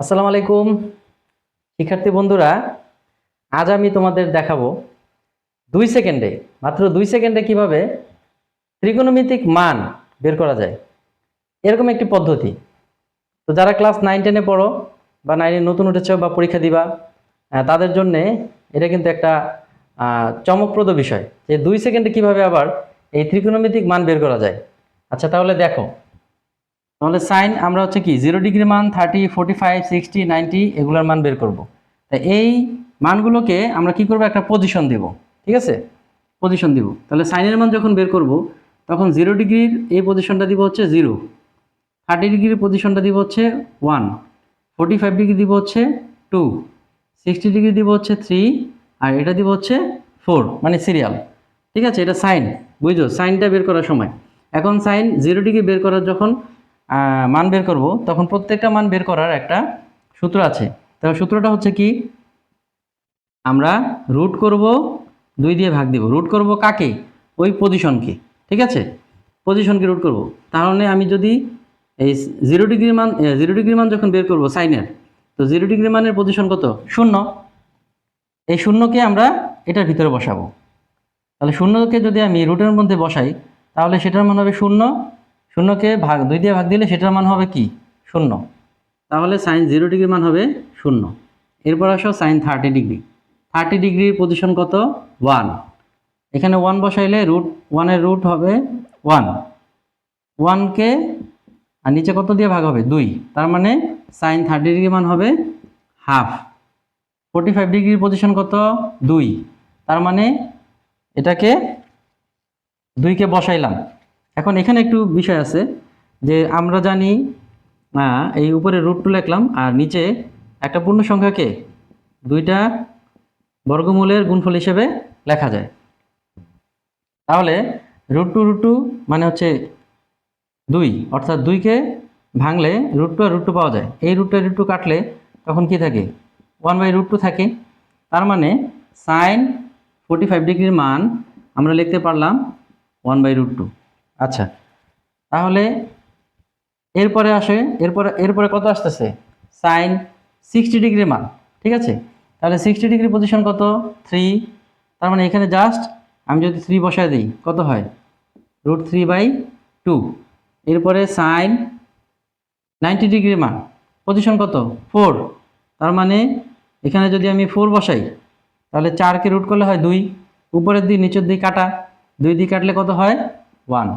আসসালামু আলাইকুম শিক্ষার্থী বন্ধুরা। আজ আমি তোমাদের দেখাবো 2 সেকেন্ডে, মাত্র 2 সেকেন্ডে কিভাবে ত্রিকোণমিতিক মান বের করা যায়, এরকম একটি পদ্ধতি। তো যারা ক্লাস 9-10-এ পড়ো বা 9-এ নতুন উঠেছ বা পরীক্ষা দিবা, তাদের জন্যে এটা কিন্তু একটা চমকপ্রদ বিষয় যে 2 সেকেন্ডে কিভাবে আবার এই ত্রিকোণমিতিক মান বের করা যায়। আচ্ছা, তাহলে দেখো, তাহলে সাইন আমরা হচ্ছে কি 0 ডিগ্রি মান 30, 45, 60, 90 এগুলোর মান বের করব। তাই এই মানগুলোকে আমরা কি করব, একটা পজিশন দেব। ঠিক আছে, পজিশন দিব। তাহলে সাইনের মান যখন বের করব তখন 0 ডিগ্রির এই পজিশনটা দিব হচ্ছে 0, 30 ডিগ্রির পজিশনটা দিব হচ্ছে 1, 45 ডিগ্রি দিব হচ্ছে 2, 60 ডিগ্রি দিব হচ্ছে 3, আর এটা দিব হচ্ছে 4, মানে সিরিয়াল। ঠিক আছে, এটা সাইন, বুঝছো সাইনটা বের করার সময়। এখন সাইন 0 ডিগ্রি বের করার যখন মান বের করব তখন প্রত্যেকটা মান বের করার একটা সূত্র আছে। তাহলে সূত্রটা হচ্ছে কি, আমরা রুট করব 2 দিয়ে ভাগ দিব। রুট করব কাকে? ওই পজিশনকে। ঠিক আছে, পজিশনকে রুট করব। তাহলে আমি যদি এই 0 ডিগ্রি মান যখন বের করব সাইনের, তো 0 ডিগ্রি মানের পজিশন কত? 0। এই শূন্যকে আমরা এটার ভিতরে বসাবো। তাহলে শূন্যকে যদি আমি রুটের মধ্যে বসাই তাহলে সেটার মান হবে 0। শূন্যকে 2 দিয়ে ভাগ দিলে সেটার মান হবে কি? 0। তাহলে সাইন 0 ডিগ্রির মান হবে 0। এরপর আসো সাইন 30 ডিগ্রি। 30 ডিগ্রির পজিশন কত? 1। এখানে 1 বসাইলে রুট 1-এর রুট হবে 1। 1কে আর নিচে কত দিয়ে ভাগ হবে? 2। তার মানে সাইন 30 ডিগ্রি মান হবে হাফ। 45 ডিগ্রির পজিশন কত? 2। তার মানে এটাকে 2কে বসাইলাম। এখন এখানে একটু বিষয় আছে যে আমরা জানি এই উপরে √2 লিখলাম আর নিচে একটা পূর্ণ সংখ্যাকে 2টা বর্গমূলের গুণফল হিসেবে লেখা যায়। তাহলে √2 মানে হচ্ছে 2, অর্থাৎ 2কে ভাঙলে √2 আর √2 পাওয়া যায়। এই √2 কাটলে তখন কি থাকে? 1/√2 থাকে। তার মানে সাইন 45 ডিগ্রির মান আমরা লিখতে পারলাম 1/√2। আচ্ছা, তাহলে এরপরে আসে, এরপরে কত আসতেছে? সাইন 60 ডিগ্রির মান। ঠিক আছে, তাহলে 60 ডিগ্রি পজিশন কত? 3। তার মানে এখানে জাস্ট আমি যদি 3 বসায় দিই কত হয়? √3/2। এরপরে সাইন 90 ডিগ্রির মান পজিশন কত? 4। তার মানে এখানে যদি আমি 4 বসাই তাহলে 4কে রুট করলে হয় 2, উপরের দিক নিচের দিক কাটা, 2 দিক কাটলে কত হয়? 1।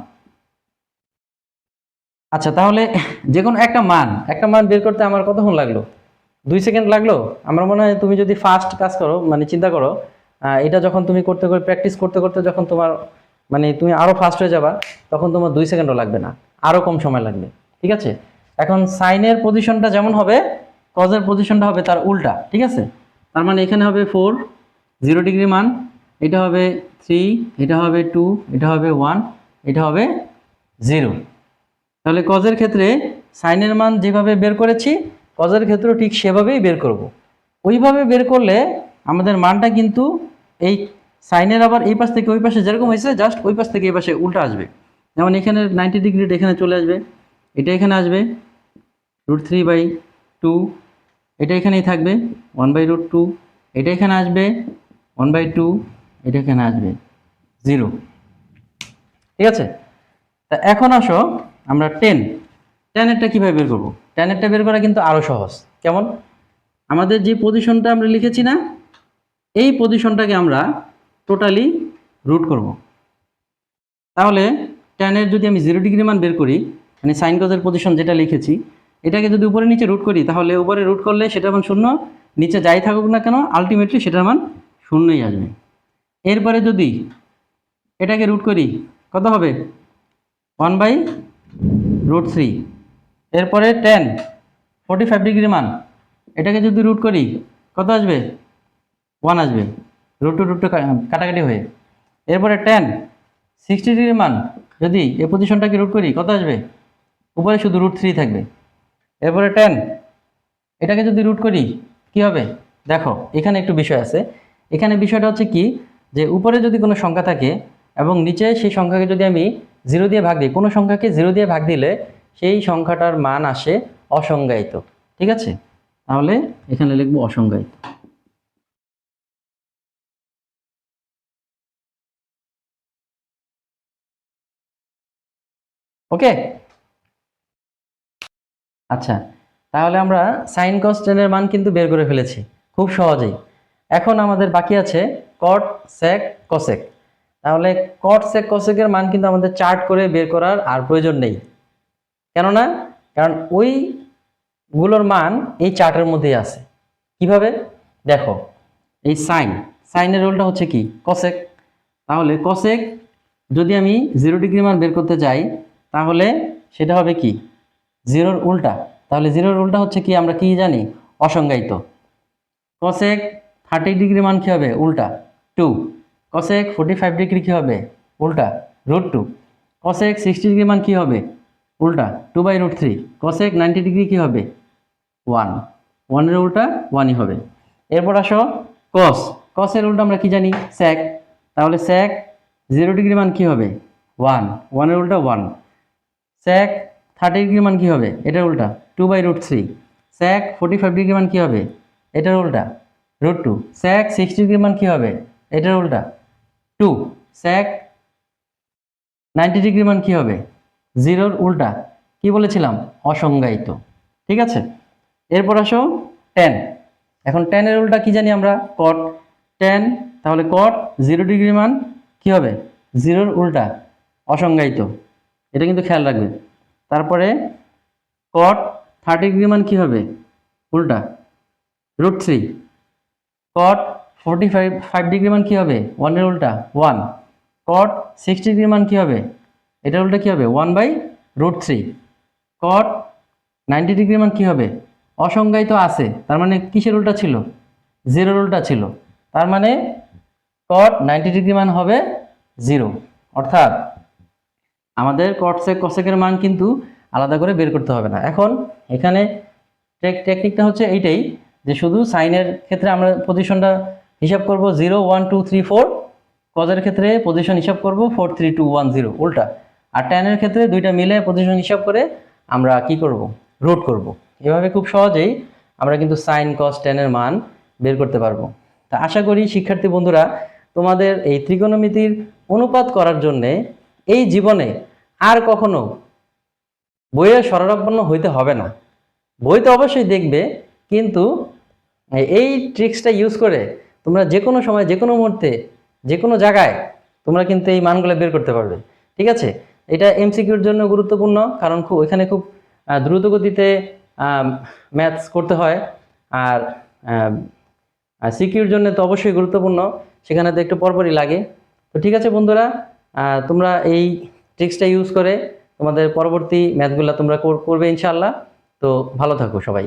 আচ্ছা, তাহলে যে কোনো একটা মান বের করতে আমার কতক্ষণ লাগলো? 2 সেকেন্ড লাগলো। আমার মনে হয় তুমি যদি ফাস্ট কাজ করো, মানে চিন্তা করো, এটা যখন তুমি করতে করে প্র্যাকটিস করতে করতে যখন তোমার মানে তুমি আরও ফাস্ট হয়ে যাবা, তখন তোমার 2 সেকেন্ডও লাগবে না, আরও কম সময় লাগবে। ঠিক আছে, এখন সাইনের পজিশনটা যেমন হবে কজের পজিশনটা হবে তার উল্টা। ঠিক আছে, তার মানে এখানে হবে 4, 0 ডিগ্রি মান, এটা হবে 3, এটা হবে 2, এটা হবে 1, এটা হবে 0। তাহলে কজের ক্ষেত্রে সাইনের মান যেভাবে বের করেছি কজের ক্ষেত্রেও ঠিক সেভাবেই বের করব। ওইভাবে বের করলে আমাদের মানটা কিন্তু এই সাইনের আবার এই পাশ থেকে ওই পাশে যেরকম হয়েছে জাস্ট ওই পাশ থেকে এই পাশে উল্টা আসবে। যেমন এখানে 90 ডিগ্রি এখানে চলে আসবে, এটা এখানে আসবে √3/2, এটা এখানেই থাকবে 1/√2, এটা এখানে আসবে 1/2, এটা এখানে আসবে 0। ঠিক আছে, তা এখন আসো আমরা টেনেরটা কীভাবে বের করবো। টেনেরটা বের করা কিন্তু আরও সহজ। কেমন? আমাদের যে পজিশনটা আমরা লিখেছি না, এই পজিশনটাকে আমরা টোটালি রুট করব। তাহলে টেনের যদি আমি 0 ডিগ্রি মান বের করি, মানে সাইন কজের পজিশন যেটা লিখেছি, এটাকে যদি উপরে নিচে রুট করি তাহলে উপরে রুট করলে সেটার মান 0, নিচে যাই থাকুক না কেন আলটিমেটলি সেটার মান 0ই আসবে। এরপরে যদি এটাকে রুট করি কত হবে? 1/√3। এরপরে 45 ডিগ্রি মান, এটাকে যদি রুট করি কত আসবে? 1 আসবে, √2 কাটাকাটি হয়ে। এরপরে 60 ডিগ্রি মান, যদি এই পজিশনটাকে রুট করি কত আসবে? উপরে শুধু √3 থাকবে। এরপরে এটাকে যদি রুট করি কি হবে? দেখো এখানে একটু বিষয় আছে। এখানে বিষয়টা হচ্ছে কি, যে উপরে যদি কোনো সংখ্যা থাকে এবং নিচে সেই সংখ্যাকে যদি আমি 0 দিয়ে ভাগ দিই, কোনো সংখ্যাকে 0 দিয়ে ভাগ দিলে সেই সংখ্যাটার মান আসে অসংজ্ঞায়িত। ঠিক আছে, তাহলে এখানে লিখবো অসংজ্ঞায়িত। ওকে, আচ্ছা, তাহলে আমরা সাইন কস টেনের মান কিন্তু বের করে ফেলেছি খুব সহজেই। এখন আমাদের বাকি আছে কট সেক কসেক। তাহলে কট সেক কসেকের মান কিন্তু আমাদের চার্ট করে বের করার আর প্রয়োজন নেই। কেননা কারণ ওইগুলোর মান এই চার্টের মধ্যেই আছে। কিভাবে দেখো, এই সাইনের রোলটা হচ্ছে কি কসেক। তাহলে কসেক যদি আমি 0 ডিগ্রি মান বের করতে চাই তাহলে সেটা হবে কি জিরোর উল্টা। তাহলে জিরোর উল্টা হচ্ছে কি আমরা কি জানি অসংজ্ঞায়িত। কসেক 30 ডিগ্রি মান কি হবে উল্টা 2। কসেক 45 ডিগ্রি কি হবে উল্টা √2। কসেক 60 ডিগ্রি মান কি হবে উল্টা 2/√3। কসেক 90 ডিগ্রি কি হবে 1, 1 এর উল্টা 1ই হবে। এরপর আসো কসের উল্টা আমরা কি জানি স্যাক। তাহলে স্যাক 0 ডিগ্রি মান কি হবে 1, 1 এর উল্টা 1। স্যাক 30 ডিগ্রি মান কি হবে এটার উল্টা 2/√3। স্যাক 45 ডিগ্রি মান কি হবে এটার উল্টা √2। স্যাক 60 ডিগ্রি মান কি হবে এটার উল্টা 2। স্যাক 90 ডিগ্রি মান কি হবে 0-র উল্টা কি বলেছিলাম অসংজ্ঞায়িত। ঠিক আছে, এরপর আসো ট্যান। এখন ট্যানের উল্টা কি জানি আমরা কট। ট্যান তাহলে কট 0 ডিগ্রি মান কি হবে 0-র উল্টা অসংজ্ঞায়িত, এটা কিন্তু খেয়াল রাখবে। তারপরে কট 30 ডিগ্রি মান কি হবে উল্টা √3। কট 45 ডিগ্রি মান কি হবে 1 এর উল্টা 1। কট 60 ডিগ্রি মান কি হবে এটার উল্টা কি হবে 1/√3। কট 90 ডিগ্রি মান কি হবে অসংজ্ঞায়িত আছে, তার মানে কিসের উল্টা ছিল 0-র উল্টা ছিল। তার মানে কট 90 ডিগ্রি মান হবে 0। অর্থাৎ আমাদের কট সেক কসেকের মান কিন্তু আলাদা করে বের করতে হবে না। এখন এখানে টেকনিকটা হচ্ছে এইটাই যে শুধু সাইনের ক্ষেত্রে আমরা পজিশনটা হিসাব করব 0, 1, 2, 3, 4। কজের ক্ষেত্রে পজিশন হিসাব করব 4, 3, 2, 1, 0 উল্টা। আর ট্যানের ক্ষেত্রে দুইটা মিলে পজিশন হিসাব করে আমরা কি করব রুট করব। এভাবে খুব সহজেই আমরা কিন্তু সাইন কস ট্যানের মান বের করতে পারবো। তা আশা করি শিক্ষার্থী বন্ধুরা তোমাদের এই ত্রিকোণমিতির অনুপাত করার জন্যে এই জীবনে আর কখনো বইয়ের শরণাপন্ন হইতে হবে না। বই তো অবশ্যই দেখবে, কিন্তু এই ট্রিক্সটা ইউজ করে তোমরা যে কোনো সময় যে কোনো মুহূর্তে যে কোনো জায়গায় তোমরা কিন্তু এই মানগুলো বের করতে পারবে। ঠিক আছে, এটা এমসিকিউর জন্য গুরুত্বপূর্ণ, কারণ ওইখানে খুব দ্রুত গতিতে ম্যাথস করতে হয়। আর সিকিউর জন্য তো অবশ্যই গুরুত্বপূর্ণ, সেখানে তো একটু পরপরই লাগে। তো ঠিক আছে বন্ধুরা, তোমরা এই ট্রিক্সটা ইউজ করে তোমাদের পরবর্তী ম্যাথগুলো তোমরা করবে ইনশাআল্লাহ। তো ভালো থাকো সবাই।